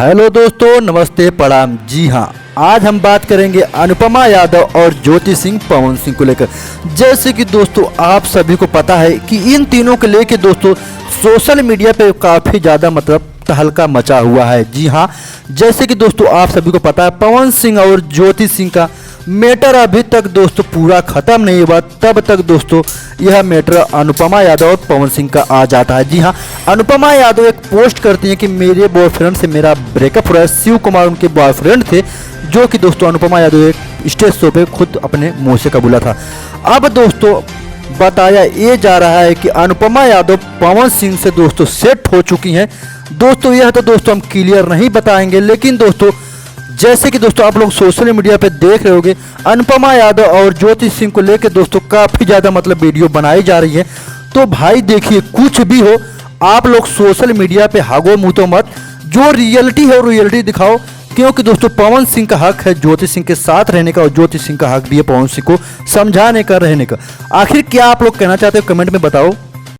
Hello दोस्तों, नमस्ते, प्रणाम। जी हाँ, आज हम बात करेंगे अनुपमा यादव और ज्योति सिंह पवन सिंह को लेकर। जैसे कि दोस्तों आप सभी को पता है कि इन तीनों को लेकर दोस्तों सोशल मीडिया पे काफ़ी ज़्यादा तहलका मचा हुआ है। जी हाँ, जैसे कि दोस्तों आप सभी को पता है पवन सिंह और ज्योति सिंह का मैटर अभी तक दोस्तों पूरा ख़त्म नहीं हुआ, तब तक दोस्तों यह मैटर अनुपमा यादव और पवन सिंह का आ जाता है। जी हाँ, अनुपमा यादव एक पोस्ट करती हैं कि मेरे बॉयफ्रेंड से मेरा ब्रेकअप हो रहा है। शिव कुमार उनके बॉयफ्रेंड थे, जो कि दोस्तों अनुपमा यादव एक स्टेज शो पे खुद अपने मुँह से कबूला था। अब दोस्तों बताया ये जा रहा है कि अनुपमा यादव पवन सिंह से दोस्तों सेट हो चुकी हैं। दोस्तों यह तो दोस्तों हम क्लियर नहीं बताएंगे, लेकिन दोस्तों जैसे कि दोस्तों आप लोग सोशल मीडिया पे देख रहे होंगे अनुपमा यादव और ज्योति सिंह को लेकर दोस्तों काफ़ी ज़्यादा वीडियो बनाई जा रही है। तो भाई देखिए, कुछ भी हो आप लोग सोशल मीडिया पे हागो मुँह मत, जो रियलिटी है वो रियलिटी दिखाओ। क्योंकि दोस्तों पवन सिंह का हक है ज्योति सिंह के साथ रहने का, और ज्योति सिंह का हक भी है पवन सिंह को समझाने का, रहने का। आखिर क्या आप लोग कहना चाहते हो कमेंट में बताओ।